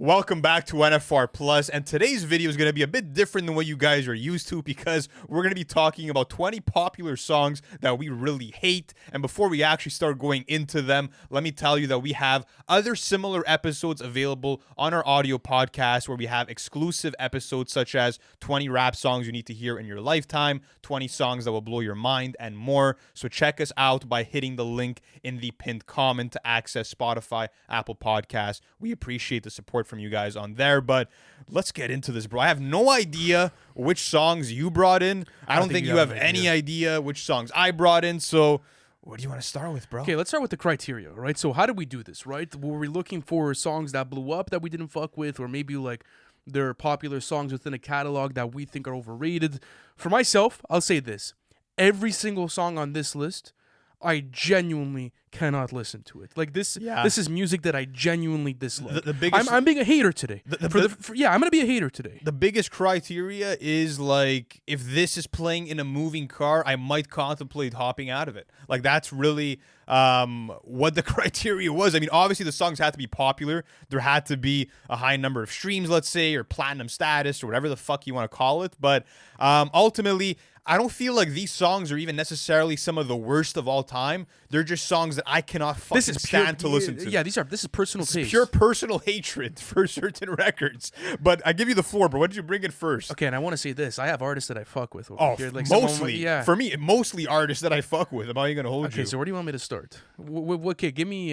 Welcome back to NFR Plus, and today's video is going to be a bit different than what you guys are used to because we're going to be talking about 20 popular songs that we really hate. And before we actually start going into them, let me tell you that we have other similar episodes available on our audio podcast where we have exclusive episodes such as 20 rap songs you need to hear in your lifetime, 20 songs that will blow your mind, and more. So check us out by hitting the link in the pinned comment to access Spotify, Apple Podcasts. We appreciate the support from you guys on there, but let's get into this, bro. I have no idea which songs you brought in. I don't think you have any idea which songs I brought in, so what do you want to start with, bro? Okay, let's start with the criteria, right? So how did we do this, right? Were we looking for songs that blew up that we didn't fuck with, or maybe like they're popular songs within a catalog that we think are overrated? For myself, I'll say this. Every single song on this list, I genuinely cannot listen to it. Like this is music that I genuinely dislike. The biggest, I'm being a hater today. I'm gonna be a hater today. The biggest criteria is like, if this is playing in a moving car, I might contemplate hopping out of it. Like that's really what the criteria was. I mean, obviously the songs had to be popular. There had to be a high number of streams, let's say, or platinum status, or whatever the fuck you want to call it. But ultimately, I don't feel like these songs are even necessarily some of the worst of all time. They're just songs that I cannot fucking stand to listen to. Yeah, this is personal taste. Pure personal hatred for certain records. But I give you the floor, bro. What did you bring in first? Okay, and I want to say this. I have artists that I fuck with. Here. Like mostly. For me, mostly artists that I fuck with. I'm not even going to hold you. Okay, so where do you want me to start? Okay, give me...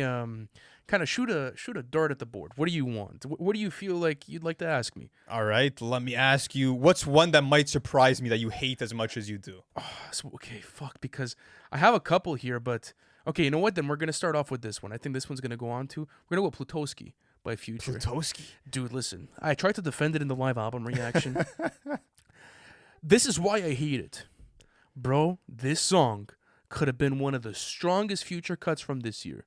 kind of shoot a dart at the board. What do you want? What do you feel like you'd like to ask me? All right, let me ask you, what's one that might surprise me that you hate as much as you do? Okay, fuck, because I have a couple here, but okay, you know what? Then we're going to start off with this one. I think this one's going to go on to. We're going to go Ploski by Future. Ploski? Dude, listen, I tried to defend it in the live album reaction. This is why I hate it. Bro, this song could have been one of the strongest Future cuts from this year.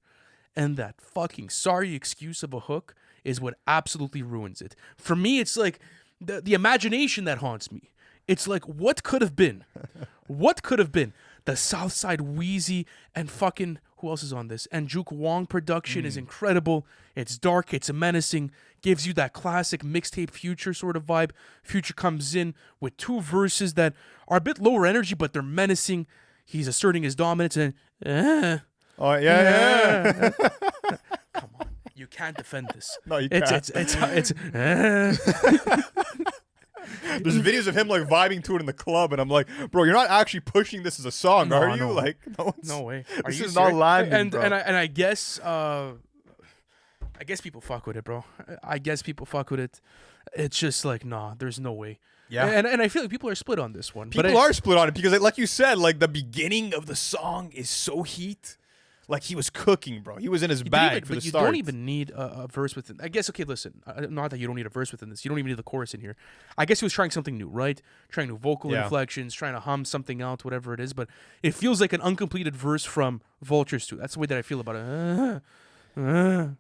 And that fucking sorry excuse of a hook is what absolutely ruins it. For me, it's like the imagination that haunts me. It's like, what could have been? What could have been? The Southside Wheezy and fucking, who else is on this? And Juke Wong production is incredible. It's dark, it's menacing, gives you that classic mixtape Future sort of vibe. Future comes in with two verses that are a bit lower energy, but they're menacing. He's asserting his dominance and oh, yeah. Come on. You can't defend this. No, you can't. It's There's videos of him like vibing to it in the club, and I'm like, bro, you're not actually pushing this as a song, are you? No. Like, no way. Are this you is serious? not landing, bro. And I guess people fuck with it, bro. I guess people fuck with it. It's just like, nah, there's no way. Yeah. And I feel like people are split on this one. People are split on it because, like you said, like the beginning of the song is so heat. Like he was cooking, bro. He was in his bag for the start. You don't even need a verse within. I guess, okay, listen. Not that you don't need a verse within this. You don't even need the chorus in here. I guess he was trying something new, right? Trying new vocal inflections, trying to hum something out, whatever it is. But it feels like an uncompleted verse from Vultures 2. That's the way that I feel about it. Wow.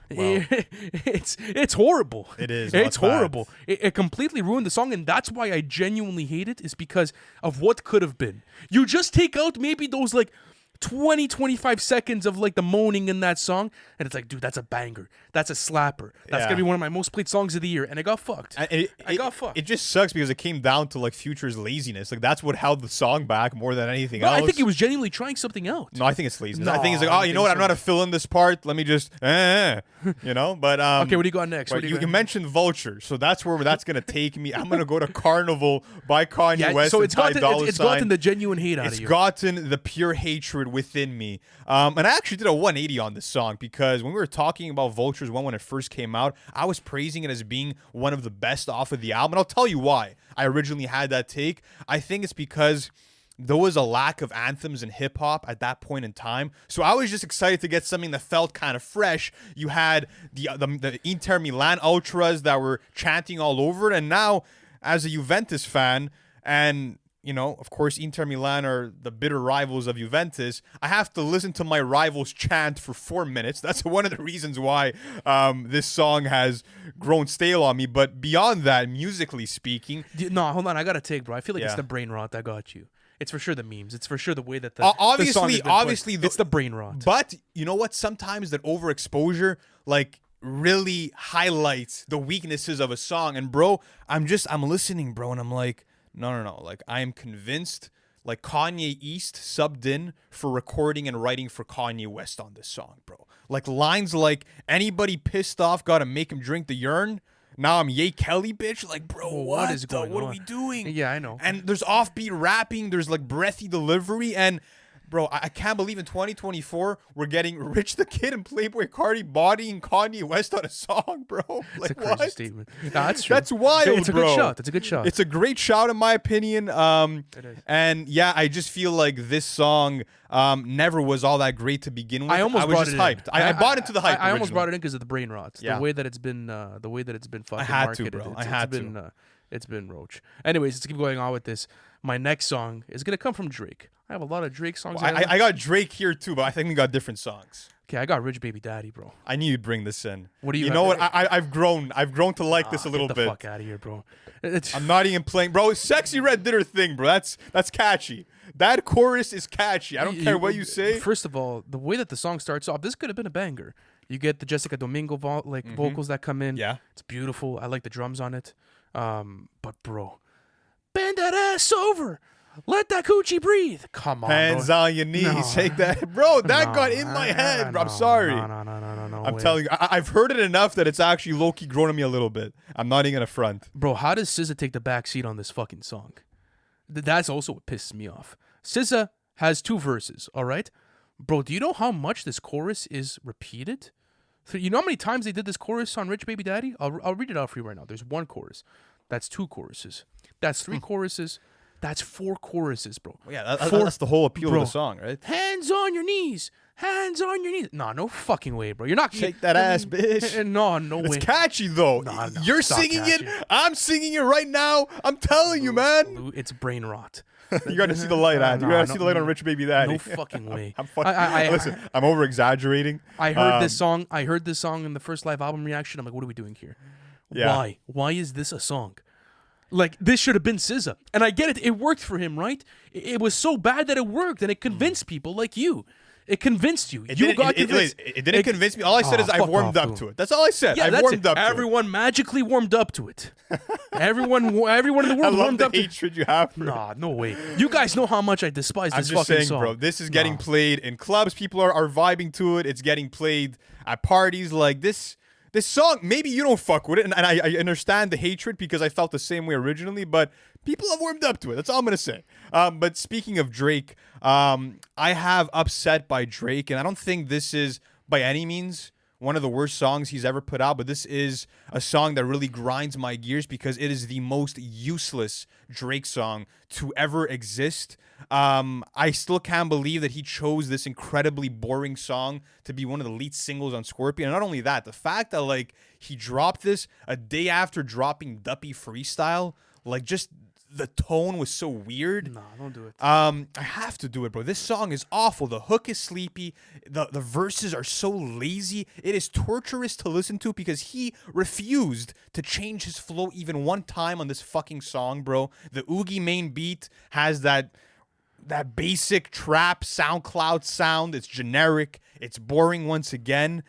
It's horrible. It is. It's horrible. It completely ruined the song, and that's why I genuinely hate it, is because of what could have been. You just take out maybe those like 20-25 seconds of like the moaning in that song, and it's like, dude, that's a banger, that's a slapper, that's gonna be one of my most played songs of the year, and I got fucked. I got fucked. It just sucks because it came down to like Future's laziness. Like that's what held the song back more than anything else. I think he was genuinely trying something out. No, I think it's laziness. I think he's like, oh, you know what? I'm not to fill in this part. Let me just, you know. But okay, what do you got next? You mentioned Vulture, so that's where that's gonna take me. I'm gonna go to Carnival by Kanye West. So it's gotten the genuine hate out of you. It's gotten the pure hatred within me. And I actually did a 180 on this song because when we were talking about Vultures 1 when it first came out, I was praising it as being one of the best off of the album. And I'll tell you why I originally had that take. I think it's because there was a lack of anthems in hip-hop at that point in time. So I was just excited to get something that felt kind of fresh. You had the Inter Milan Ultras that were chanting all over it. And now, as a Juventus fan, and you know, of course, Inter Milan are the bitter rivals of Juventus, I have to listen to my rivals chant for 4 minutes. That's one of the reasons why this song has grown stale on me. But beyond that, musically speaking... No, hold on. I got to take, bro. I feel like it's the brain rot that got you. It's for sure the memes. It's for sure the way that the obviously, the song has been played. It's the brain rot. But you know what? Sometimes that overexposure, like, really highlights the weaknesses of a song. And bro, I'm listening, bro, and I'm like, no. Like, I am convinced, like, Kanye East subbed in for recording and writing for Kanye West on this song, bro. Like, lines like, anybody pissed off gotta make him drink the urine. Now I'm Ye Kelly, bitch. Like, bro, what is going on? What are we doing? Yeah, I know. And there's offbeat rapping. There's, like, breathy delivery. And, bro, I can't believe in 2024 we're getting Rich the Kid and Playboy Cardi bodying Kanye West on a song, bro. Like, It's a crazy what? statement. No, that's true. That's wild, It's a bro. good shot. It's a good shot. It's a great shout, in my opinion. It is. And yeah, I just feel like this song never was all that great to begin with. I almost was brought just it hyped. in. I bought into the hype. I almost originally. brought it in because of the brain rot. Yeah. The way that it's been fucking I had to, marketed. bro. I had to. It's been roach. Anyways, let's keep going on with this. My next song is gonna come from Drake. I have a lot of Drake songs. Well, I got Drake here too, but I think we got different songs. Okay, I got Rich Baby Daddy, bro. I knew you'd bring this in. What do you? You know what? I've grown to like this a little Get the bit. fuck out of here, bro. I'm not even playing, bro. Sexy Red did her thing, bro. That's catchy. That chorus is catchy. I don't care what you say. First of all, the way that the song starts off, this could have been a banger. You get the Jessica Domingo vocals that come in. Yeah. It's beautiful. I like the drums on it. But bro, bend that ass over. Let that coochie breathe. Come on, Hands bro. on your knees. No. Take that, bro. That No, got in my head, bro. I'm sorry. No. I'm way. telling you, I've heard it enough that it's actually low-key grown on me a little bit. I'm not even gonna front. Bro, how does SZA take the back seat on this fucking song? That's also what pisses me off. SZA has 2 verses, all right? Bro, do you know how much this chorus is repeated? So you know how many times they did this chorus on Rich Baby Daddy? I'll read it out for you right now. There's 1 chorus. That's 2 choruses. That's 3 choruses. That's 4 choruses, bro. Well, yeah, that's the whole appeal of the song, right? Hands on your knees. Hands on your knees. Nah, no fucking way, bro. You're not Shake that ass, bitch. No way. It's catchy though. No, You're it's not singing catchy. it. I'm singing it right now. I'm telling you, man. It's brain rot. You gotta see the light, Andy. You No, gotta see the light on Rich Baby Daddy. No fucking way. I'm fucking. Listen, I'm over exaggerating. I heard this song. I heard this song in the first live album reaction. I'm like, what are we doing here? Yeah. Why? Why is this a song? Like, this should have been SZA. And I get it. It worked for him, right? It was so bad that it worked, and it convinced people like you. It convinced you. It You didn't- got it- convinced. It didn't convince me. All I said is I fuck warmed off, up dude. to it. That's all I said. Yeah, I that's warmed it. up to it. Everyone magically warmed up to it. everyone in the I world love warmed the up to it. hatred you have for it. Nah, no way. You guys know how much I despise I'm this just fucking saying, song. bro. This is getting played in clubs. People are vibing to it. It's getting played at parties. Like this song, maybe you don't fuck with it, and I understand the hatred because I felt the same way originally, but people have warmed up to it. That's all I'm gonna say. But speaking of Drake, I have Upset by Drake, and I don't think this is by any means one of the worst songs he's ever put out, but this is a song that really grinds my gears because it is the most useless Drake song to ever exist. I still can't believe that he chose this incredibly boring song to be one of the lead singles on Scorpion. And not only that, the fact that like he dropped this a day after dropping Duppy Freestyle, like just the tone was so weird. Nah, don't do it. I have to do it, bro. This song is awful. The hook is sleepy. The verses are so lazy. It is torturous to listen to because he refused to change his flow even one time on this fucking song, bro. The Oogie main beat has that basic trap SoundCloud sound. It's generic. It's boring once again.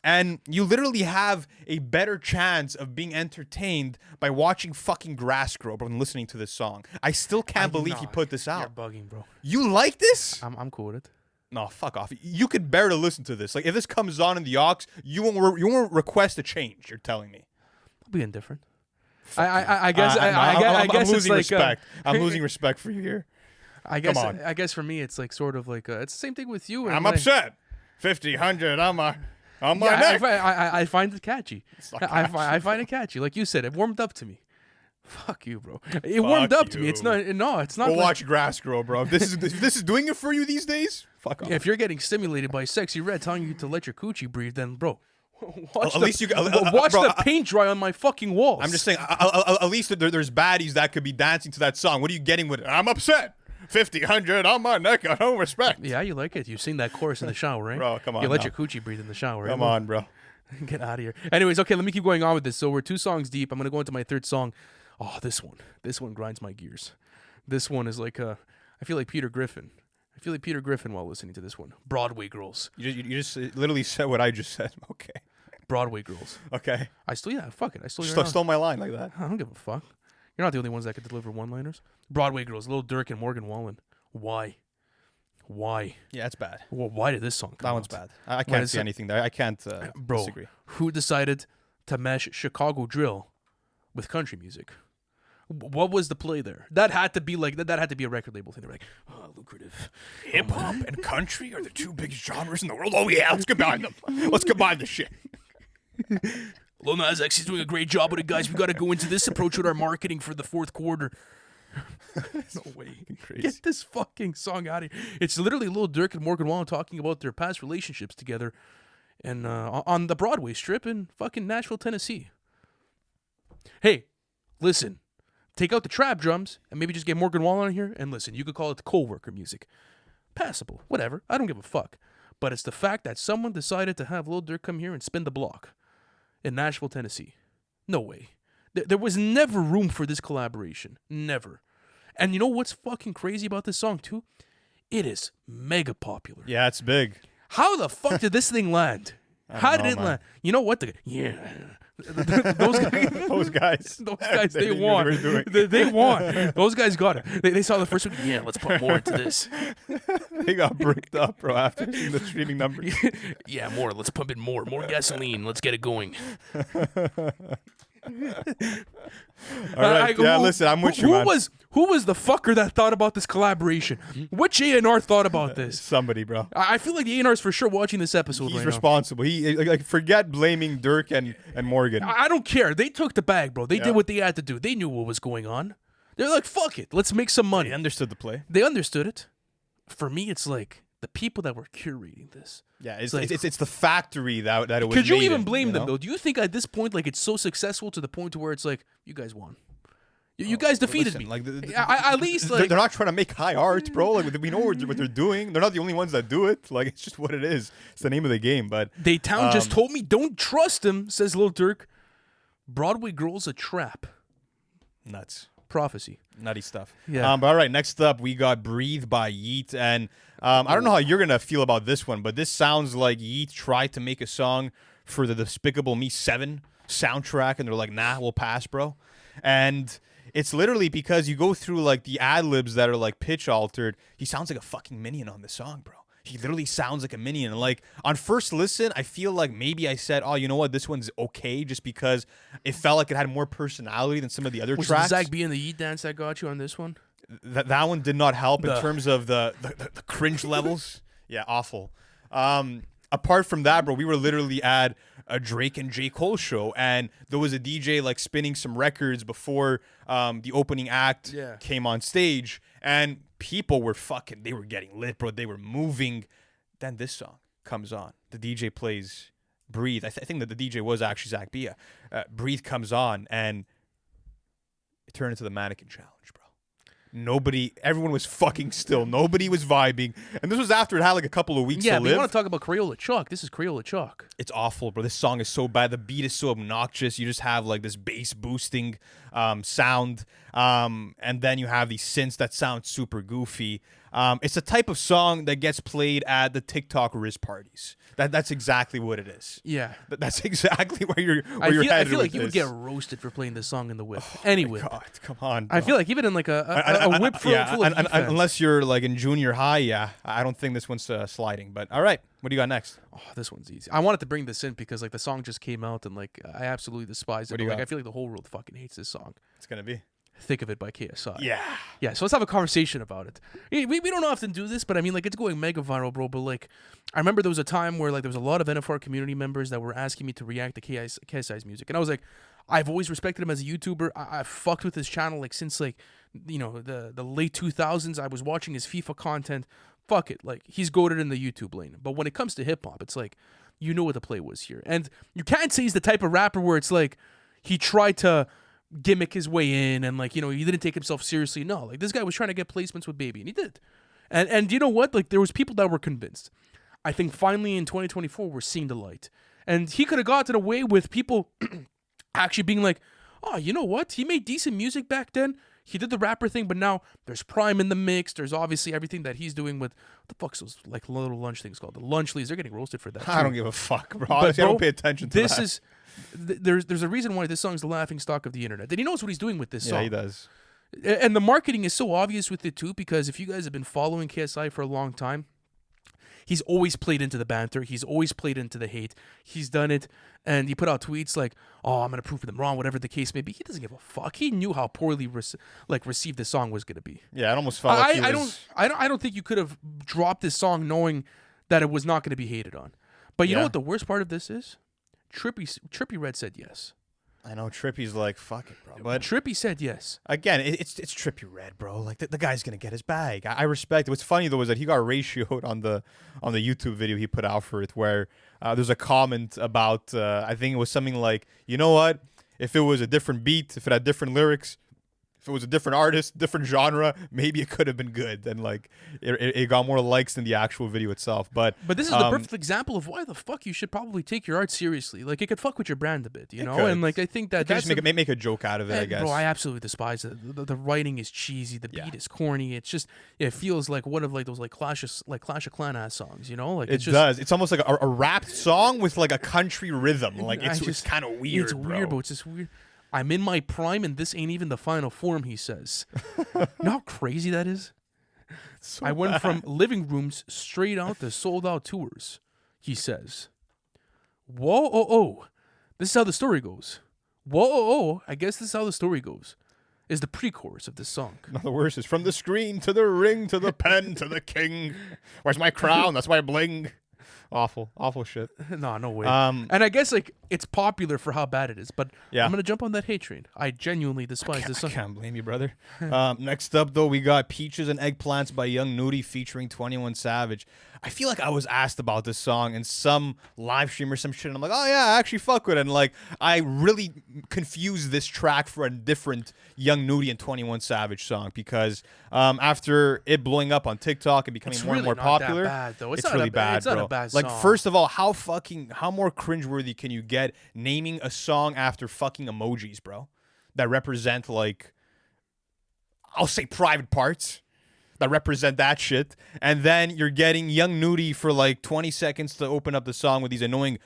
And you literally have a better chance of being entertained by watching fucking grass grow, bro, than listening to this song. I still can't believe he put this out. You're bugging, bro. You like this? I'm cool with it. No, fuck off. You could bear to listen to this. Like, if this comes on in the aux, you won't request a change. You're telling me. I'll be indifferent. I guess I guess I'm it's losing like respect. I'm losing respect for you here. I guess Come on. I guess for me it's like sort of like it's the same thing with you. And I'm like, upset. 50, 100 on my Yeah, neck. I find it catchy. not I find it catchy. Like you said, it warmed up to me. Fuck you, bro. It warmed up to me. It's not. No, it's not. Go like- watch grass grow, bro. If this is doing it for you these days, fuck off. If you're getting stimulated by Sexy Red telling you to let your coochie breathe, then bro, watch At least you watch bro, the paint dry on my fucking walls. I'm just saying, at least there's baddies that could be dancing to that song. What are you getting with it? I'm upset. 50, 100 on my neck. I don't respect. Yeah, you like it. You've seen that chorus in the shower, right? Bro, come on You let now. your coochie breathe in the shower. Come right? on, bro. Get out of here. Anyways, okay, let me keep going on with this. So we're 2 songs deep. I'm gonna go into my 3rd song. Oh, this one grinds my gears. This one is like I feel like Peter Griffin. I feel like Peter Griffin while listening to this one. Broadway Girls. You just literally said what I just said. Okay. Broadway Girls. Okay. Fuck it. I stole your Stole my line like that. I don't give a fuck. You're not the only ones that could deliver one-liners. Broadway Girls, Lil Durk and Morgan Wallen. Why? Yeah, it's bad. Well, why did this song come That one's out? bad. I can't see anything there. I can't Bro, disagree. who decided to mesh Chicago drill with country music? What was the play there? That had to be like that had to be a record label thing. They're like, oh, lucrative. Hip hop and country are the two biggest genres in the world. Oh yeah, let's combine them. Let's combine the shit. Lil Nas X is doing a great job with it, guys. We got to go into this approach with our marketing for the fourth quarter. No way. Crazy. Get this fucking song out of here. It's literally Lil Durk and Morgan Wallen talking about their past relationships together and on the Broadway strip in fucking Nashville, Tennessee. Hey, listen. Take out the trap drums and maybe just get Morgan Wallen on here and listen. You could call it the co-worker music. Passable. Whatever. I don't give a fuck. But it's the fact that someone decided to have Lil Durk come here and spin the block in Nashville, Tennessee. No way. There was never room for this collaboration. Never. And you know what's fucking crazy about this song, too? It is mega popular. Yeah, it's big. How the fuck did this thing land? How did it land? You know what? Those guys, they won. They won. Those guys got it. They saw the first one. Yeah, let's put more into this. They got bricked up, bro, after seeing the streaming numbers. Yeah, more. Let's pump in more gasoline. Let's get it going. All right. Listen, I'm with you, man. Who was the fucker that thought about this collaboration? Which A&R thought about this? Somebody, bro. I feel like the A&R is for sure watching this episode. He's responsible. He forget blaming Durk and Morgan. I don't care. They took the bag, bro. They did what they had to do. They knew what was going on. They're like, fuck it. Let's make some money. They understood the play. They understood it. For me, it's like the people that were curating this. Yeah, it's the factory that it was. Could you even blame them, though? Do you think at this point, like, it's so successful to the point to where it's like, you guys won? You guys defeated me. Like, at least, like, they're not trying to make high art, bro. Like, we know what they're doing. They're not the only ones that do it. Like, it's just what it is. It's the name of the game. But Daytown just told me, don't trust him, says Lil Durk. Broadway Girl's a trap. Nuts. Prophecy. Nutty stuff. Yeah. But all right, next up, we got Breathe by Yeat. And I don't know how you're going to feel about this one, but this sounds like Yeat tried to make a song for the Despicable Me 7 soundtrack, and they're like, nah, we'll pass, bro. And it's literally because you go through like the ad-libs that are like pitch altered. He sounds like a fucking minion on this song, bro. He literally sounds like a minion. And like on first listen, I feel like maybe I said, oh, you know what, this one's okay, just because it felt like it had more personality than some of the other tracks. Was Zach B and the Yeat dance that got you on this one? That one did not help in terms of the cringe levels. Yeah, awful. Apart from that, bro, we were literally at a Drake and J. Cole show, and there was a DJ like spinning some records before the opening act came on stage, and people were they were getting lit, bro. They were moving. Then this song comes on. The DJ plays Breathe. I think that the DJ was actually Zach Bia. Breathe comes on, and it turned into the mannequin challenge, bro. Everyone was fucking still. Nobody was vibing. And this was after it had like a couple of weeks to live. Yeah, you want to talk about Crayola Chalk. This is Crayola Chalk. It's awful, bro. This song is so bad. The beat is so obnoxious. You just have like this bass boosting sound. And then you have these synths that sound super goofy. It's the type of song that gets played at the TikTok wrist parties. That's exactly what it is. Yeah. That's exactly where you're headed. I feel like you this. would get roasted for playing this song in the whip. Anyway. God, come on, bro. I feel like even in like a whip full of unless you're like in junior high, I don't think this one's sliding. But all right, what do you got next? Oh, this one's easy. I wanted to bring this in because like the song just came out and like I absolutely despise it. I feel like the whole world fucking hates this song. It's gonna be Think of It by KSI. Yeah. So let's have a conversation about it. We don't often do this, but I mean, like, it's going mega viral, bro. But like, I remember there was a time where like there was a lot of NFR community members that were asking me to react to KSI's music, and I was like, I've always respected him as a YouTuber. I've fucked with his channel like since like the late 2000s. I was watching his FIFA content. Fuck it, like he's goated in the YouTube lane. But when it comes to hip hop, it's like you know what the play was here, and you can't say he's the type of rapper where it's like he tried to gimmick his way in and like he didn't take himself seriously. No, like this guy was trying to get placements with Baby, and he did. And you know what? Like there was people that were convinced. I think finally in 2024 we're seeing the light, and he could have gotten away with people actually being like, oh, you know what? He made decent music back then. he did the rapper thing, but now there's Prime in the mix. There's obviously everything that he's doing with what the fuck's those like little lunch things called? The lunch leads. They're getting roasted for that. I don't give a fuck, bro. Honestly, I don't pay attention to that. There's a reason why this song's the laughing stock of the internet. And he knows what he's doing with this song. Yeah, he does. And the marketing is so obvious with it too, because if you guys have been following KSI for a long time, he's always played into the banter. He's always played into the hate. He's done it, and he put out tweets like, "Oh, I'm gonna prove them wrong," whatever the case may be. He doesn't give a fuck. He knew how poorly received this song was gonna be. Yeah, it almost felt like I don't think you could have dropped this song knowing that it was not gonna be hated on. But you know what the worst part of this is? Trippie Red said yes. I know Trippie's like, fuck it, bro. But Trippie said yes. Again, it's Trippie Red, bro. Like the guy's gonna get his bag. I respect it. What's funny though is that he got ratioed on the YouTube video he put out for it, where there's a comment about I think it was something like, you know what? If it was a different beat, if it had different lyrics, if it was a different artist, different genre, maybe it could have been good. And like it got more likes than the actual video itself. But this is the perfect example of why the fuck you should probably take your art seriously. Like it could fuck with your brand a bit, you know. And like I think that just make a joke out of it. I guess. Bro, I absolutely despise it. The writing is cheesy. The beat is corny. It's just it feels like one of like those like Clash of Clan ass songs, you know. Like it does. It's almost like a rapped song with like a country rhythm. Like it's kind of weird. It's weird, but it's just weird. I'm in my prime and this ain't even the final form, he says. You know how crazy that is? So I went from living rooms straight out to sold out tours, he says. Whoa, oh. This is how the story goes. Whoa, oh. I guess this is how the story goes. Is the pre-chorus of this song. No, the worst is from the screen to the ring to the pen to the king. Where's my crown? That's my bling. Awful shit. No way. And I guess like it's popular for how bad it is, but I'm gonna jump on that hate train. I genuinely despise this song. I can't blame you, brother. Next up though, we got Peaches and Eggplants by Young Nudy featuring 21 Savage. I feel like I was asked about this song in some live stream or some shit, and I'm like, oh yeah, I actually fuck with it. And like, I really confused this track for a different Young Nudy and 21 Savage song because after it blowing up on TikTok and becoming more and more popular, it's really bad, it's not a bad like, song. first of all, how more cringeworthy can you get naming a song after fucking emojis, bro? That represent like, I'll say private parts. That represent that shit, and then you're getting Young Nudy for like 20 seconds to open up the song with these annoying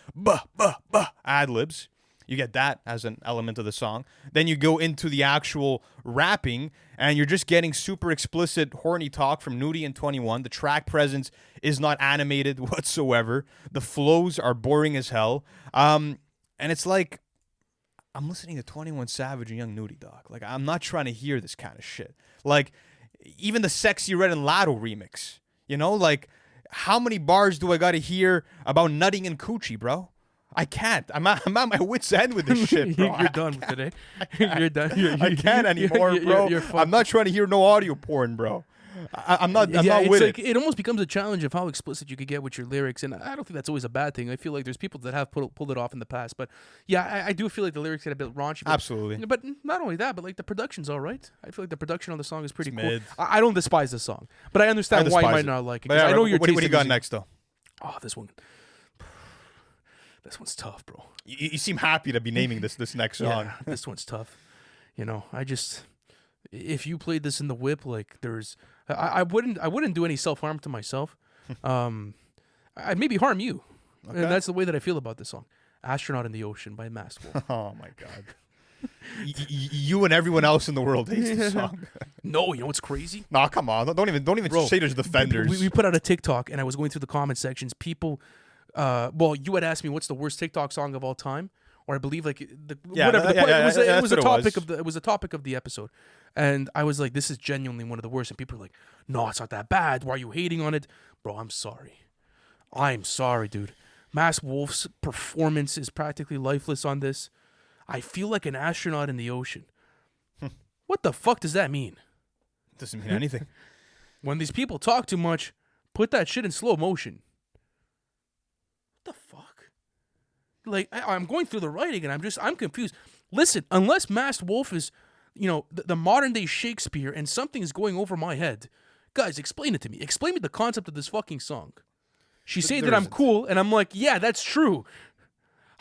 ad-libs. You get that as an element of the song. Then you go into the actual rapping, and you're just getting super explicit, horny talk from Nudy and 21. The track presence is not animated whatsoever. The flows are boring as hell. And it's like, I'm listening to 21 Savage and Young Nudy, dog. Like, I'm not trying to hear this kind of shit. Like, even the Sexy Red and Lotto remix, you know, like how many bars do I got to hear about nutting and coochie, bro? I can't. I'm at my wit's end with this shit, bro. You're done with today. You're done. I can't anymore, bro. I'm not trying to hear no audio porn, bro. I'm not with like, it. It almost becomes a challenge of how explicit you could get with your lyrics, and I don't think that's always a bad thing. I feel like there's people that have pulled it off in the past, but yeah, I do feel like the lyrics get a bit raunchy. But, absolutely. But not only that, but like the production's all right. I feel like the production on the song is pretty cool. Mid. I don't despise the song, but I understand why you might not like it. Yeah, I know what do you got next, though? Oh, this one's tough, bro. You seem happy to be naming this next song. Yeah, this one's tough. You know, if you played this in the whip, like I wouldn't do any self-harm to myself. I'd maybe harm you. Okay. And that's the way that I feel about this song. Astronaut in the Ocean by Masked Wolf. Oh my god. You and everyone else in the world hates this song. No, you know what's crazy? Nah, come on. Don't even bro, say there's defenders. We put out a TikTok and I was going through the comment sections. People you had asked me what's the worst TikTok song of all time, or I believe like it was a topic of the episode, and I was like, this is genuinely one of the worst, and people are like, no, it's not that bad. Why are you hating on it, bro? I'm sorry, dude. Masked Wolf's performance is practically lifeless on this. I feel like an astronaut in the ocean. What the fuck does that mean? It doesn't mean anything. When these people talk too much, put that shit in slow motion. What the fuck? Like, I'm going through the writing and I'm confused. Listen, unless Masked Wolf is, you know, the modern day Shakespeare and something is going over my head, guys, explain it to me. Explain me the concept of this fucking song. She's saying that I'm cool, and I'm like, yeah, that's true.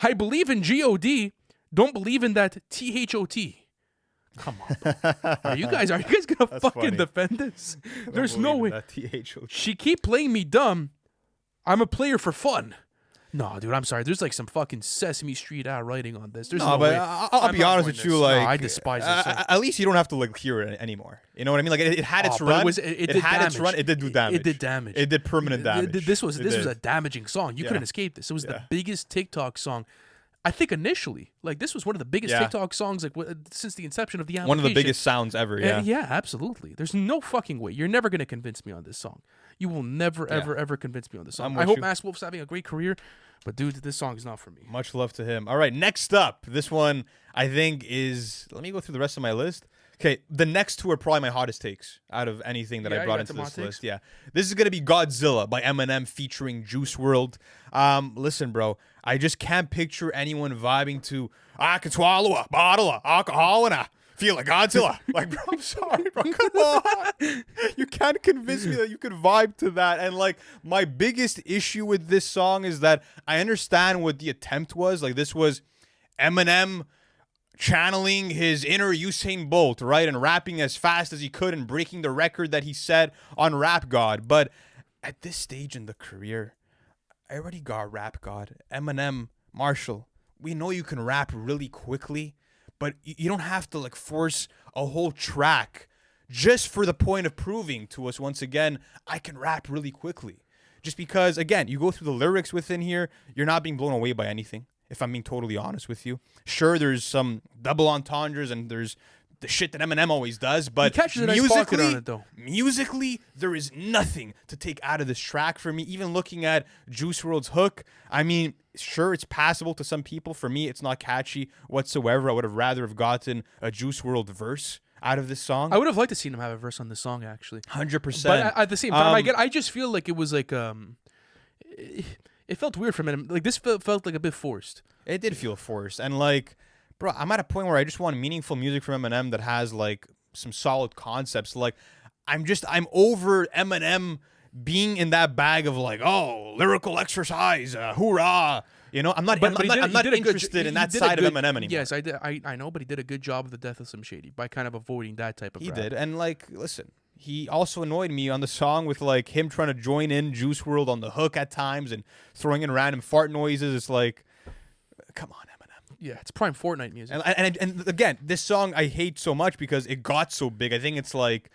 I believe in G-O-D, don't believe in that T-H-O-T. Come on, bro. Are you guys gonna That's fucking funny. defend this? I don't There's no believe way. in that THO. She keep playing me dumb. I'm a player for fun. No, dude, I'm sorry. There's like some fucking Sesame Street writing on this. There's no, No, but way. I'll be honest with you. No, Like, I despise this song. at least you don't have to like hear it anymore. You know what I mean? Like, it had its but run. it did had its damage. run. It did do damage. It did damage. It did permanent damage. This was It a did. damaging song. You Yeah. couldn't escape this. It was the Yeah. biggest TikTok song. I think initially, like this was one of the biggest Yeah. TikTok songs like since the inception of the application. One of the biggest sounds ever. Yeah. Yeah, absolutely. There's no fucking way. You're never gonna convince me on this song. You will never, ever, ever convince me on this song. I'm I with hope you. Mask Wolf's having a great career, but dude, this song is not for me. Much love to him. All right, next up, this one I think is. Let me go through the rest of my list. Okay, the next two are probably my hottest takes out of anything that Yeah, I you brought got into some this hot takes? list. Yeah, this is gonna be Godzilla by Eminem featuring Juice WRLD. Listen, bro, I just can't picture anyone vibing to "I can swallow a bottle of alcohol and I feel like Godzilla." Like, bro, I'm sorry, bro. Come on, you can't convince me that you could vibe to that. And like, my biggest issue with this song is that I understand what the attempt was. Like, this was Eminem channeling his inner Usain Bolt, right? And rapping as fast as he could and breaking the record that he set on Rap God. But at this stage in the career, I already got Rap God. Eminem, Marshall, we know you can rap really quickly, but you don't have to like force a whole track just for the point of proving to us once again, I can rap really quickly. Just because, again, you go through the lyrics within here, you're not being blown away by anything. If I'm being totally honest with you, sure, there's some double entendres and there's the shit that Eminem always does, but He catches a nice pocket on it, though. musically, there is nothing to take out of this track for me. Even looking at Juice WRLD's hook, I mean, sure, it's passable to some people. For me, it's not catchy whatsoever. I would have rather have gotten a Juice WRLD verse out of this song. I would have liked to see him have a verse on this song, actually. 100%. But at the same time, I just feel like it was like it felt weird for him. Like this felt like a bit forced. It did feel forced. And like, bro, I'm at a point where I just want meaningful music from Eminem that has like some solid concepts. Like, I'm over Eminem being in that bag of like, oh, lyrical exercise, hoorah. You know, I'm not interested in that side of Eminem anymore. Yes, I did. I know, but he did a good job of the death of some shady by kind of avoiding that type of He rap. did. And like, listen, he also annoyed me on the song with like him trying to join in Juice WRLD on the hook at times and throwing in random fart noises. It's like, come on, Eminem. Yeah, it's prime Fortnite music. And again, this song I hate so much because it got so big. I think it's like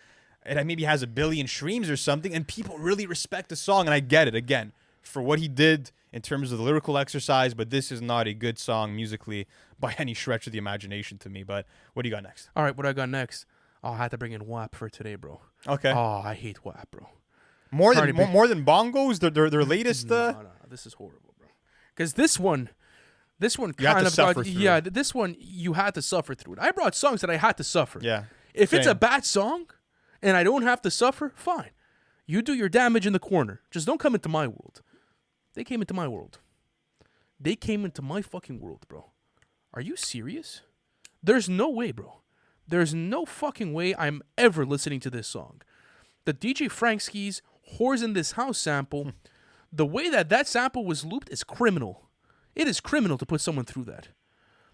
it maybe has 1 billion streams or something, and people really respect the song. And I get it, again, for what he did in terms of the lyrical exercise, but this is not a good song musically by any stretch of the imagination to me. But what do you got next? All right, what I got next? Oh, I had to bring in WAP for today, bro. Okay. Oh, I hate WAP, bro. more Cardi B. than bongos, their latest. No, this is horrible, bro. Because this one You had kind to of suffer got, through yeah, it. this one you had to suffer through it. I brought songs that I had to suffer. Yeah. If it's a Same. bad song and I don't have to suffer, fine. You do your damage in the corner. Just don't come into my world. They came into my world. They came into my fucking world, bro. Are you serious? There's no way, bro. There's no fucking way I'm ever listening to this song. The DJ Frankski's Whores in This House sample, the way that sample was looped is criminal. It is criminal to put someone through that.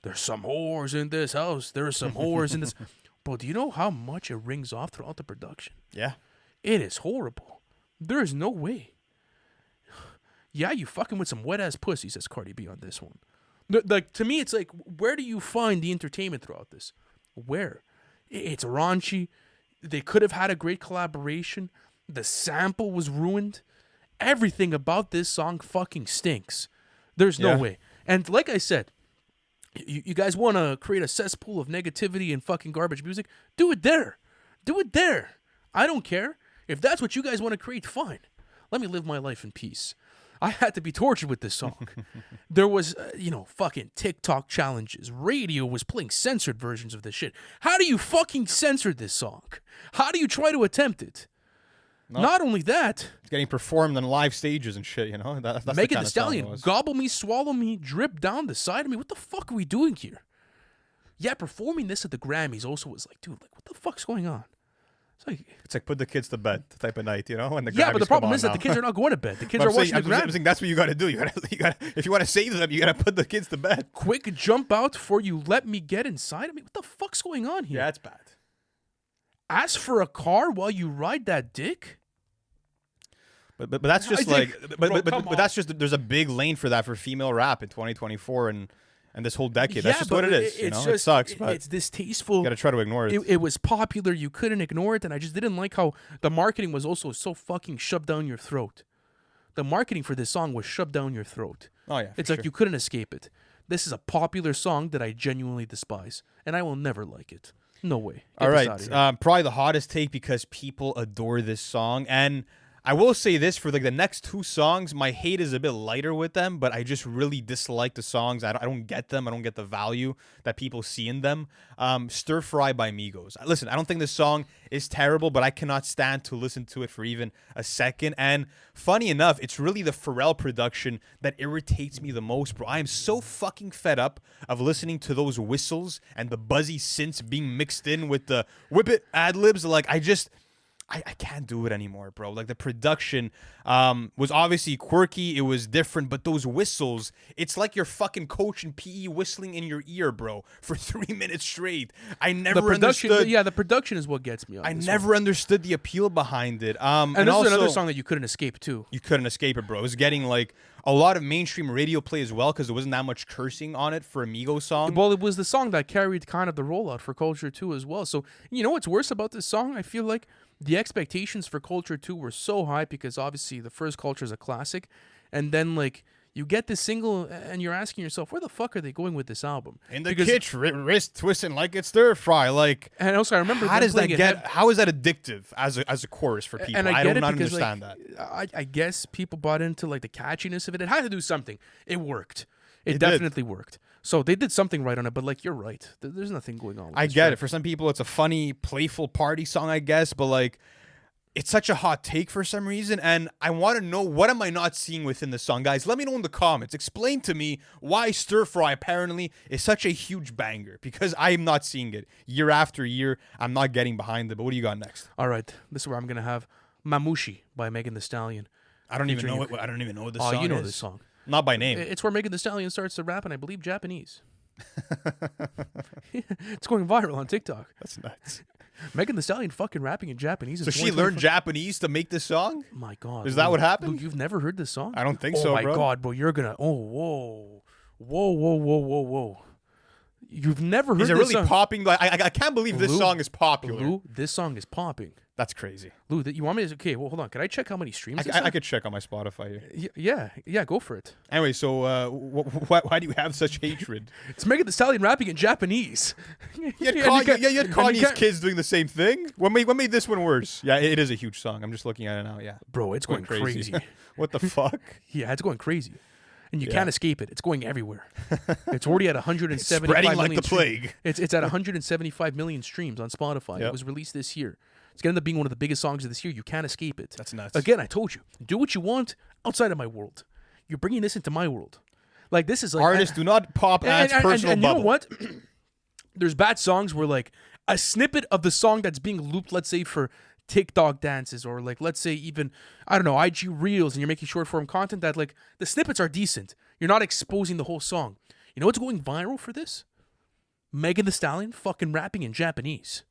There's some whores in this house. There's some whores in this. Bro, do you know how much it rings off throughout the production? Yeah. It is horrible. There is no way. Yeah, you fucking with some wet ass pussy, says Cardi B on this one. Like, to me, it's like, where do you find the entertainment throughout this? Where? It's raunchy. They could have had a great collaboration. The sample was ruined. Everything about this song fucking stinks. There's no Yeah. way. And like I said, you guys want to create a cesspool of negativity and fucking garbage music? Do it there. Do it there. I don't care. If that's what you guys want to create, fine. Let me live my life in peace. I had to be tortured with this song. There was, fucking TikTok challenges. Radio was playing censored versions of this shit. How do you fucking censor this song? How do you try to attempt it? No. Not only that, It's getting performed on live stages and shit, you know? That's Megan the Thee kind of song it Stallion, was. gobble me, swallow me, drip down the side of me. What the fuck are we doing here? Yeah, performing this at the Grammys also was like, dude, like, what the fuck's going on? It's like put the kids to bed type of night, you know? And the yeah, but the Grammys come problem on is that now. the kids are not going to bed. The kids But are watching the I'm Grammys. saying that's what you got to do. You got to if you want to save them, you got to put the kids to bed. Quick jump out before you let me get inside. I mean, what the fuck's going on here? Yeah, it's bad. Ask for a car while you ride that dick? But that's just I think- like bro, come but that's just there's a big lane for that for female rap in 2024 and this whole decade. That's just but what it is. You know, it sucks, but it's distasteful. you got to try to ignore it. It was popular. You couldn't ignore it, and I just didn't like how the marketing was also so fucking shoved down your throat. The marketing for this song was shoved down your throat. Oh yeah, It's for like sure. you couldn't escape it. This is a popular song that I genuinely despise, and I will never like it. No way. Get All this outta here. right, probably the hottest take because people adore this song, and I will say this for like the next two songs, my hate is a bit lighter with them, but I just really dislike the songs. I don't get them. I don't get the value that people see in them. Stir Fry by Migos. Listen, I don't think this song is terrible, but I cannot stand to listen to it for even a second. And funny enough, it's really the Pharrell production that irritates me the most, bro. I am so fucking fed up of listening to those whistles and the buzzy synths being mixed in with the whip it ad-libs. Like, I can't do it anymore, bro. Like, the production was obviously quirky. It was different. But those whistles, it's like your fucking coach in PE whistling in your ear, bro, for 3 minutes straight. I never the production, understood. yeah, the production is what gets me on I this never one. understood the appeal behind it. And this also, is another song that you couldn't escape, too. you couldn't escape it, bro. It was getting, like, a lot of mainstream radio play as well because there wasn't that much cursing on it for a Migos song. Well, it was the song that carried kind of the rollout for Culture 2 as well. So, you know what's worse about this song? I feel like the expectations for Culture 2 were so high because obviously the first Culture is a classic. And then, like, you get this single and you're asking yourself, where the fuck are they going with this album? In the Because- kitchen, wrist twisting like it's stir fry. Like, And also, I remember how them does that playing it get? head- How is that addictive as a chorus for people? And I I get do it not because, understand like, that. I guess people bought into like the catchiness of it. It had to do something. It worked. It It did. definitely worked. So they did something right on it. But like, you're right. There's nothing going on with I this get track. it. For some people, it's a funny, playful party song, I guess. But like, it's such a hot take for some reason, and I want to know what am I not seeing within the song, guys? Let me know in the comments. Explain to me why Stir Fry apparently is such a huge banger because I am not seeing it year after year. I'm not getting behind it. But what do you got next? All right. This is where I'm gonna have Mamushi by Megan Thee Stallion. I don't even Featuring- know. I don't even know what this Oh, song you know is. this song. Not by name. It's where Megan Thee Stallion starts to rap, and I believe Japanese. It's going viral on TikTok. That's nuts. Megan Thee Stallion fucking rapping in Japanese. in So she learned 2025. Japanese to make this song? My God. Is that Luke. what happened? Luke, you've never heard this song? I don't think oh so, my bro. God, bro. You're gonna. Oh, whoa. Whoa, whoa, whoa, whoa, whoa. You've never heard Is it this really song? popping? Like, I can't believe this Lou, song is popular. Lou, this song is popping. That's crazy. Lou, you want me to? Okay, well, hold on. Can I check how many streams? this I has? could check on my Spotify here. Yeah, go for it. Anyway, so why do you have such hatred? It's Megan Thee Stallion rapping in Japanese. You had, Yeah, and you you had and Kanye's can't- kids doing the same thing. What made this one worse? Yeah, it is a huge song. I'm just looking at it now. Yeah, Bro, it's going crazy. What the fuck? Yeah, it's going crazy. And you Yeah. can't escape it. It's going everywhere. It's already at 175 Spreading like million the streams. plague. It's at 175 million streams on Spotify. Yep. It was released this year. It's going to end up being one of the biggest songs of this year. You can't escape it. That's nuts. Again, I told you. Do what you want outside of my world. You're bringing this into my world. Like, this is like... Artists do not pop ads personal and you know bubble. what? There's bad songs where, like, a snippet of the song that's being looped, let's say, for TikTok dances or, like, let's say even, I don't know, IG Reels, and you're making short-form content that, like, the snippets are decent. You're not exposing the whole song. You know what's going viral for this? Megan Thee Stallion fucking rapping in Japanese.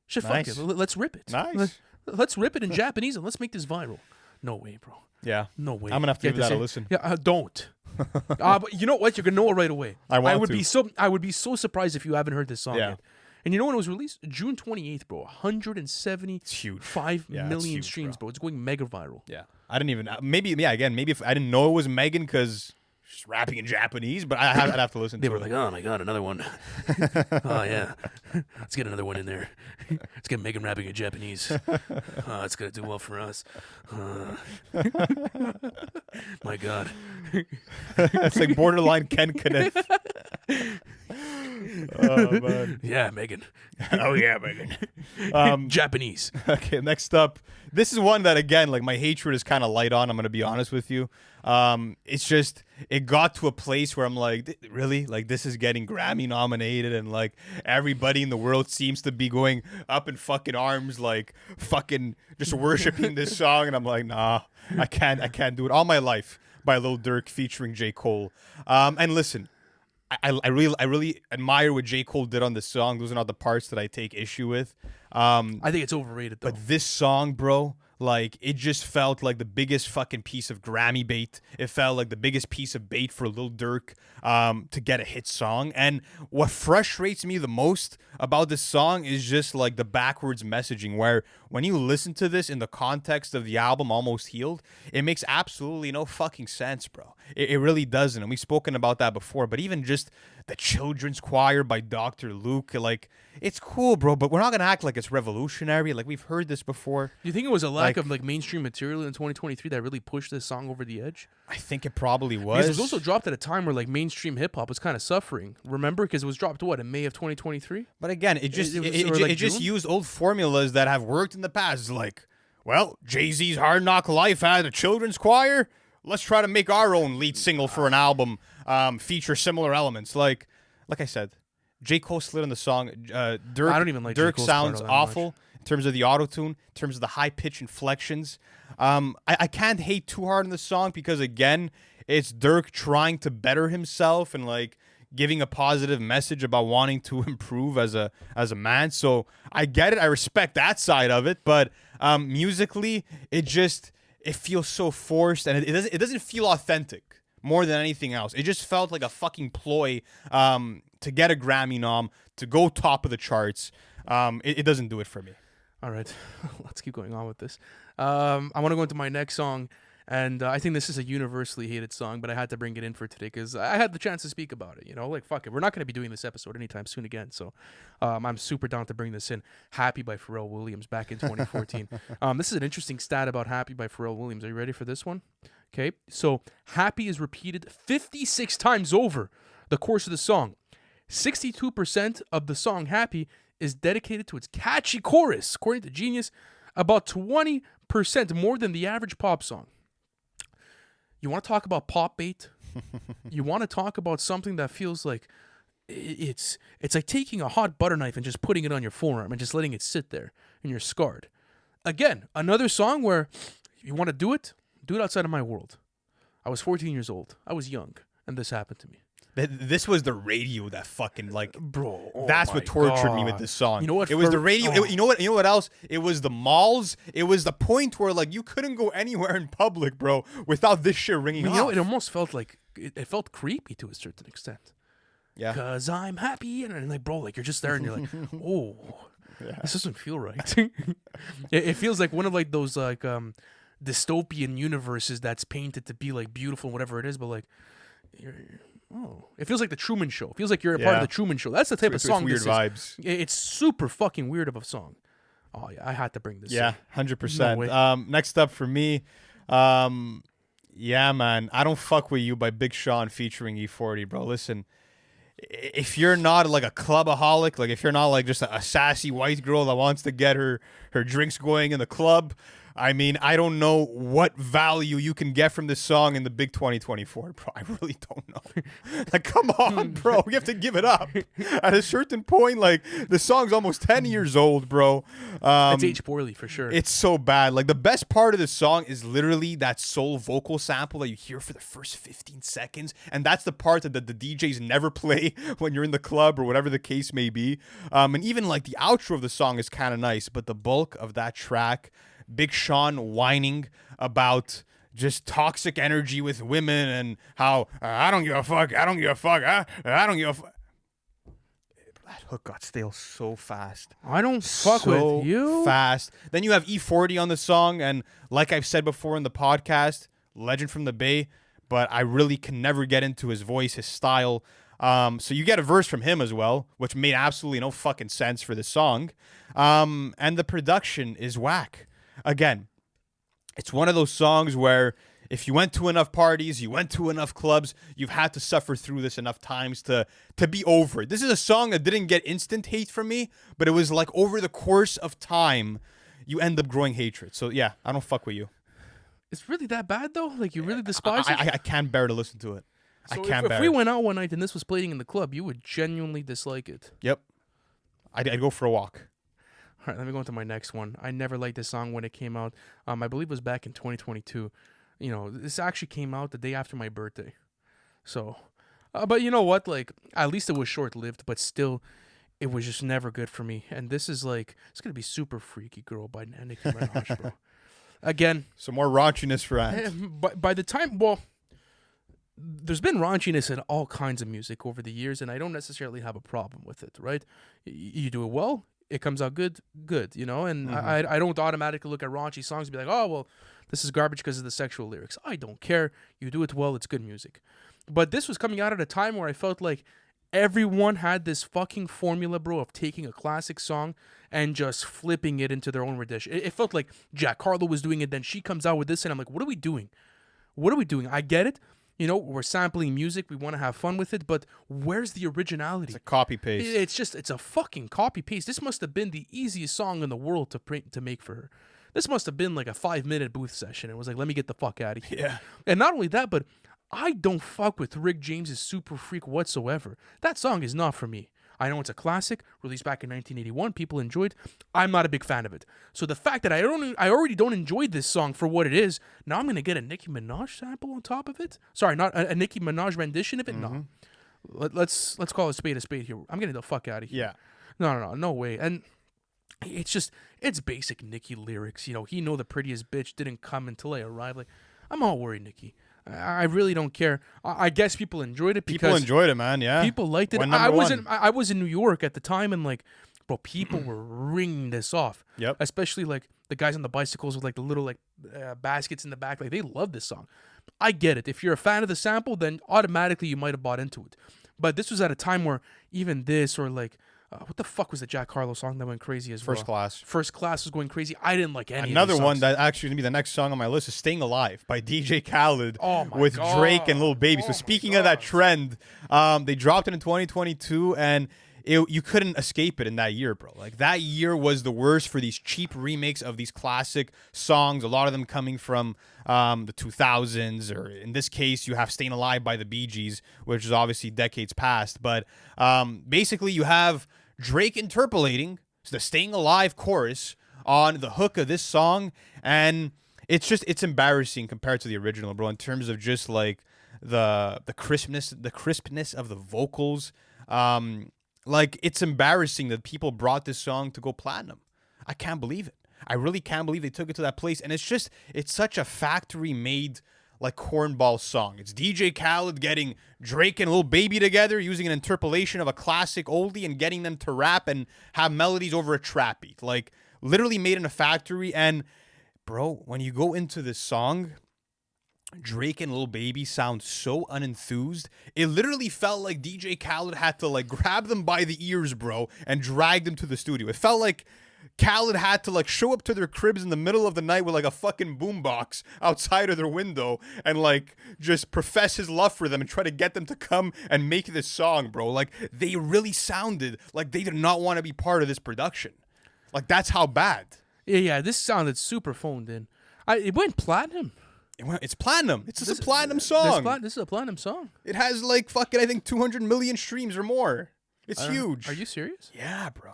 Shit, Nice. fuck it. Let's rip it. Nice. Let's rip it in Japanese and let's make this viral. No way, bro. Yeah. No way. I'm gonna have to You give that a say- listen. Yeah, don't. But you know what? You're gonna know it right away. I want would to. be so surprised if you haven't heard this song Yeah. yet. And you know when it was released? June 28th, bro. 175 It's huge. Yeah, it's million huge, streams, bro. bro. It's going mega viral. Yeah. I didn't even maybe if I didn't know it was Megan because she's rapping in Japanese, but I'd have to listen. They to were it. like, oh my God, another one. Oh, yeah. Let's get another one in there. Let's get Megan rapping in Japanese. Oh, it's going to do well for us. My God. It's like borderline Ken Kenneth. Oh, man. Yeah, Megan. Oh, yeah, Megan. Japanese. Okay, next up. This is one that, again, like, my hatred is kind of light on. I'm going to be honest with you. It's just, it got to a place where I'm like, really? Like, this is getting Grammy nominated, and, like, everybody in the world seems to be going up in fucking arms, like, fucking just worshiping this song. And I'm like, nah, I can't do it. All my life by Lil Durk featuring J. Cole. And listen, I really admire what J. Cole did on this song. Those are not the parts that I take issue with. I think it's overrated, though. But this song, bro, like, it just felt like the biggest fucking piece of Grammy bait. It felt like the biggest piece of bait for Lil Durk to get a hit song. And what frustrates me the most about this song is just, like, the backwards messaging, where when you listen to this in the context of the album Almost Healed, it makes absolutely no fucking sense, bro. It really doesn't. And we've spoken about that before. But even just the Children's Choir by Dr. Luke, like, it's cool, bro, but we're not going to act like it's revolutionary. Like, we've heard this before. Do you think it was a lack of, like, mainstream material in 2023 that really pushed this song over the edge? I think it probably was. Because it was also dropped at a time where, like, mainstream hip-hop was kind of suffering. Remember? Because it was dropped, what, in May of 2023? But again, it just June? used old formulas that have worked in the past. It's like, well, Jay-Z's Hard Knock Life had a children's choir. Let's try to make our own lead single for an album feature similar elements. Like I said, J. Cole slid on the song. Durk, I don't even like J. Durk Cole's sounds part awful much. in terms of the auto-tune, in terms of the high-pitch inflections. I can't hate too hard on the song because, again, it's Durk trying to better himself and, like, giving a positive message about wanting to improve as a man. So I get it. I respect that side of it. But musically, it feels so forced, and it doesn't feel authentic more than anything else. It just felt like a fucking ploy to get a Grammy nom, to go top of the charts. It doesn't do it for me. All right, let's keep going on with this. I want to go into my next song, and I think this is a universally hated song, but I had to bring it in for today because I had the chance to speak about it. You know, like, fuck it. We're not going to be doing this episode anytime soon again, so I'm super down to bring this in. Happy by Pharrell Williams back in 2014. This is an interesting stat about Happy by Pharrell Williams. Are you ready for this one? Okay, so Happy is repeated 56 times over the course of the song. 62% of the song Happy is dedicated to its catchy chorus, according to Genius, about 20% more than the average pop song. You want to talk about pop bait? You want to talk about something that feels like it's like taking a hot butter knife and just putting it on your forearm and just letting it sit there and you're scarred. Again, another song where you want to do it outside of my world. I was 14 years old. I was young, and this happened to me. This was the radio that fucking, like, bro. That's what tortured me with this song. You know what? It was the radio. You know what else? It was the malls. It was the point where, like, you couldn't go anywhere in public, bro, without this shit ringing off. You know, it almost felt like it felt creepy to a certain extent. Yeah. Cause I'm happy, and like, bro, like, you're just there, and you're like, oh, Yeah. this doesn't feel right. It feels like one of, like, those, like, dystopian universes that's painted to be, like, beautiful, whatever it is, but, like, it feels like the Truman Show. It feels like you're a part of the Truman Show. That's the type of song weird this vibes. is. It's super fucking weird of a song. Oh yeah, I had to bring this. Yeah, in. 100%. No way. Next up for me, yeah, man, I Don't Fuck With You by Big Sean featuring E40, bro. Listen, if you're not, like, a clubaholic, like, if you're not, like, just a sassy white girl that wants to get her drinks going in the club, I mean, I don't know what value you can get from this song in the big 2024, bro. I really don't know. Like, come on, bro. You have to give it up. At a certain point, like, the song's almost 10 years old, bro. It's aged poorly, for sure. It's so bad. Like, the best part of this song is literally that soul vocal sample that you hear for the first 15 seconds. And that's the part that the DJs never play when you're in the club or whatever the case may be. And even, like, the outro of the song is kind of nice. But the bulk of that track, Big Sean whining about just toxic energy with women and how I don't give a fuck, I don't give a fuck, I don't give a fuck. That hook got stale so fast. I don't fuck with you. Fast. Then you have E40 on the song, and like I've said before in the podcast, legend from the Bay, but I really can never get into his voice, his style. So you get a verse from him as well, which made absolutely no fucking sense for the song. And the production is whack. Again, it's one of those songs where if you went to enough parties, you went to enough clubs, you've had to suffer through this enough times to be over it. This is a song that didn't get instant hate from me, but it was like over the course of time, you end up growing hatred. So yeah, I don't fuck with you. It's really that bad though? Like you really despise it? I can't bear to listen to it. So I can't bear if we it. went out one night and this was playing in the club, you would genuinely dislike it. Yep. I'd go for a walk. All right, let me go into my next one. I never liked this song when it came out. I believe it was back in 2022. You know, this actually came out the day after my birthday. So, but you know what? Like, at least it was short-lived, but still, it was just never good for me. And this is like, it's going to be Super Freaky Girl by Nicki Minaj, bro. Again. Some more raunchiness for Ant. By the time, well, there's been raunchiness in all kinds of music over the years, and I don't necessarily have a problem with it, right? You do it well, it comes out good, you know? And I don't automatically look at raunchy songs and be like, oh, well, this is garbage because of the sexual lyrics. I don't care. You do it well, it's good music. But this was coming out at a time where I felt like everyone had this fucking formula, bro, of taking a classic song and just flipping it into their own rendition. It felt like Jack Harlow was doing it, then she comes out with this, and I'm like, what are we doing? What are we doing? I get it. You know, we're sampling music. We want to have fun with it, but where's the originality? It's a copy paste. It's a fucking copy paste. This must have been the easiest song in the world to make for her. This must have been like a 5-minute booth session. It was like, let me get the fuck out of here. Yeah. And not only that, but I don't fuck with Rick James's Super Freak whatsoever. That song is not for me. I know it's a classic, released back in 1981. People enjoyed. I'm not a big fan of it. So the fact that I already don't enjoy this song for what it is, now I'm going to get a Nicki Minaj sample on top of it? Sorry, not a Nicki Minaj rendition of it? No. Let's call a spade here. I'm getting the fuck out of here. Yeah. No way. And it's basic Nicki lyrics. You know, he know the prettiest bitch didn't come until I arrived. Like, I'm all worried, Nicki. I really don't care. I guess people enjoyed it because people enjoyed it, man. Yeah, people liked it. I was in New York at the time, and like, bro, people were ringing this off. Yep. Especially like the guys on the bicycles with like the little like baskets in the back. Like they love this song. I get it. If you're a fan of the sample, then automatically you might have bought into it. But this was at a time where even this or like. What the fuck was the Jack Harlow song that went crazy as well? First Class was going crazy. I didn't like any Another of these one songs. that actually going to be the next song on my list is Staying Alive by DJ Khaled with God. Drake and Lil Baby. So speaking of that trend, they dropped it in 2022 and you couldn't escape it in that year, bro. Like that year was the worst for these cheap remakes of these classic songs. A lot of them coming from the 2000s, or in this case, you have Staying Alive by the Bee Gees, which is obviously decades past. But basically, you have Drake interpolating the Staying Alive chorus on the hook of this song, and it's embarrassing compared to the original, bro, in terms of just like the crispness of the vocals. Like, it's embarrassing that people brought this song to go platinum. I can't believe it. I really can't believe they took it to that place. And it's such a factory-made, like, cornball song. It's DJ Khaled getting Drake and Lil Baby together, using an interpolation of a classic oldie and getting them to rap and have melodies over a trap beat. Like, literally made in a factory. And, bro, when you go into this song, Drake and Lil Baby sound so unenthused. It literally felt like DJ Khaled had to like grab them by the ears, bro, and drag them to the studio. It felt like Khaled had to like show up to their cribs in the middle of the night with like a fucking boombox outside of their window and like just profess his love for them and try to get them to come and make this song, bro. Like, they really sounded like they did not want to be part of this production. Like, that's how bad. Yeah, this sounded super phoned in. It went platinum. It's platinum. It's just a platinum song. This is a platinum song. It has like fucking, I think, 200 million streams or more. It's huge. Are you serious? Yeah, bro.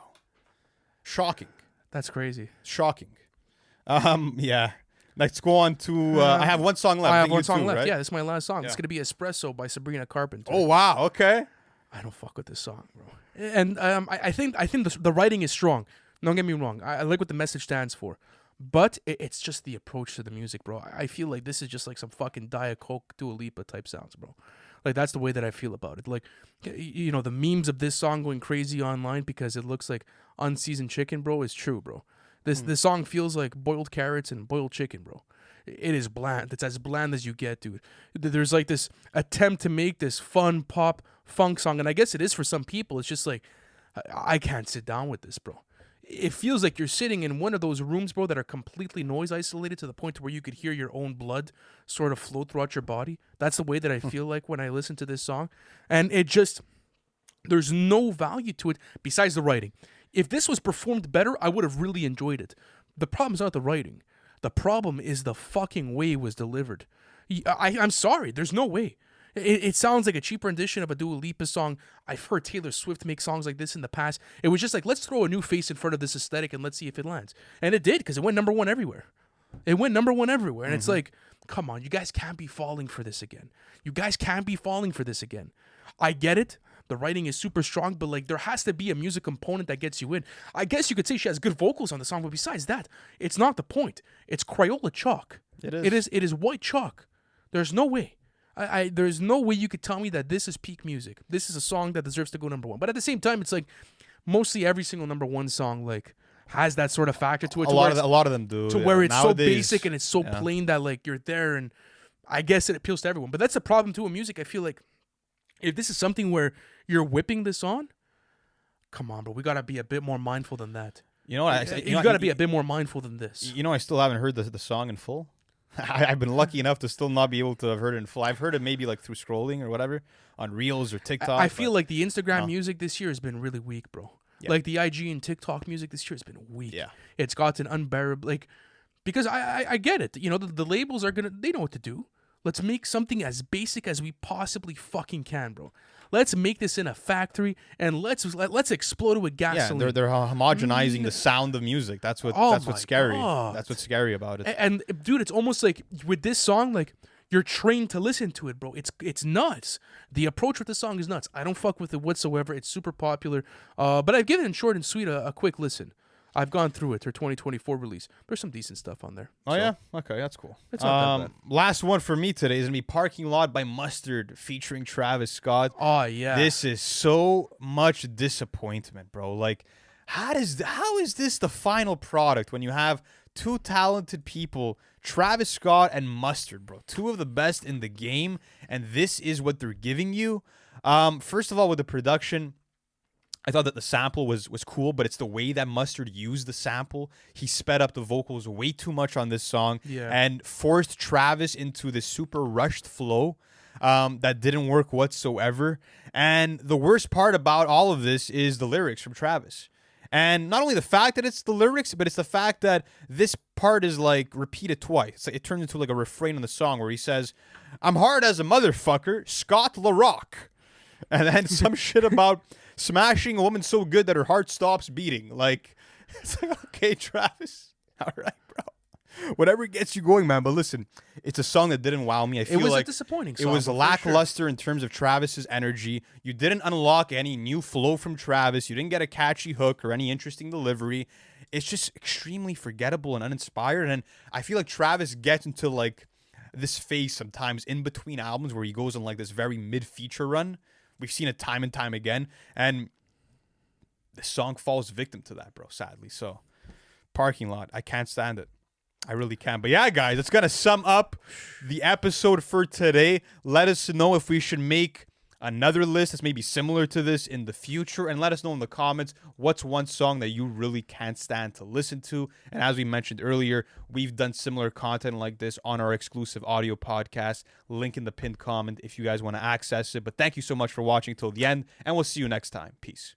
Shocking. That's crazy. Shocking. Yeah. Let's go on to. I have one song left. I have one song left. Right? Yeah, this is my last song. It's gonna be "Espresso" by Sabrina Carpenter. Oh wow. Okay. I don't fuck with this song, bro. And I think the writing is strong. Don't get me wrong. I like what the message stands for. But it's just the approach to the music, bro. I feel like this is just like some fucking Diet Coke, Dua Lipa type sounds, bro. Like, that's the way that I feel about it. Like, you know, the memes of this song going crazy online because it looks like unseasoned chicken, bro, is true, bro. This song feels like boiled carrots and boiled chicken, bro. It is bland. It's as bland as you get, dude. There's like this attempt to make this fun pop funk song, and I guess it is for some people. It's just like, I can't sit down with this, bro. it feels like you're sitting in one of those rooms, bro, that are completely noise isolated to the point where you could hear your own blood sort of flow throughout your body. That's the way that I feel like when I listen to this song. And it just, there's no value to it besides the writing. If this was performed better, I would have really enjoyed it. The problem's not the writing. The problem is the fucking way it was delivered. I'm sorry, there's no way. It sounds like a cheaper rendition of a Dua Lipa song. I've heard Taylor Swift make songs like this in the past. It was just like, let's throw a new face in front of this aesthetic and let's see if it lands. And it did, because it went number one everywhere. It went number one everywhere. And it's like, come on, you guys can't be falling for this again. You guys can't be falling for this again. I get it. The writing is super strong, but like there has to be a music component that gets you in. I guess you could say she has good vocals on the song, but besides that, it's not the point. It's Crayola chalk. It is white chalk. There's no way. There's no way you could tell me that this is peak music. This is a song that deserves to go number one. But at the same time, it's like mostly every single number one song like has that sort of factor to it. A lot of them do. To where it's nowadays, so basic and it's so plain that like you're there, and I guess it appeals to everyone. But that's the problem too with music. I feel like if this is something where you're whipping this on, come on, bro, we gotta be a bit more mindful than that. You gotta be a bit more mindful than this. You know, I still haven't heard the song in full. I've been lucky enough to still not be able to have heard it in full. I've heard it maybe like through scrolling or whatever on Reels or TikTok. I feel like the Instagram music this year has been really weak, bro. Yeah. Like the IG and TikTok music this year has been weak. Yeah, it's gotten unbearable. Like, because I get it. You know, the labels they know what to do. Let's make something as basic as we possibly fucking can, bro. Let's make this in a factory and let's explode it with gasoline. Yeah, they're homogenizing the sound of music. That's what's scary. God. That's what's scary about it. And dude, it's almost like with this song, like you're trained to listen to it, bro. It's nuts. The approach with the song is nuts. I don't fuck with it whatsoever. It's super popular. But I've given it short and sweet a quick listen. I've gone through it, her 2024 release. There's some decent stuff on there. Oh, yeah? Okay, that's cool. It's not that bad. Last one for me today is going to be Parking Lot by Mustard featuring Travis Scott. Oh, yeah. This is so much disappointment, bro. Like, how is this the final product when you have two talented people, Travis Scott and Mustard, bro? Two of the best in the game, and this is what they're giving you? First of all, with the production, I thought that the sample was cool, but it's the way that Mustard used the sample. He sped up the vocals way too much on this song and forced Travis into this super rushed flow that didn't work whatsoever. And the worst part about all of this is the lyrics from Travis. And not only the fact that it's the lyrics, but it's the fact that this part is like repeated twice. It turns into like a refrain in the song where he says, "I'm hard as a motherfucker, Scott LaRock." And then some shit about smashing a woman so good that her heart stops beating. Like, it's like, okay, Travis. All right, bro. Whatever gets you going, man. But listen, it's a song that didn't wow me. I feel like a disappointing song. It was lackluster in terms of Travis's energy. You didn't unlock any new flow from Travis. You didn't get a catchy hook or any interesting delivery. It's just extremely forgettable and uninspired. And I feel like Travis gets into like this phase sometimes in between albums where he goes on like this very mid-feature run. We've seen it time and time again, and the song falls victim to that, bro, sadly. So, Parking Lot, I can't stand it. I really can't. But yeah, guys, it's going to sum up the episode for today. Let us know if we should make another list that's maybe similar to this in the future, and let us know in the comments what's one song that you really can't stand to listen to. And as we mentioned earlier, we've done similar content like this on our exclusive audio podcast. Link in the pinned comment if you guys want to access it. But thank you so much for watching till the end, and we'll see you next time. Peace.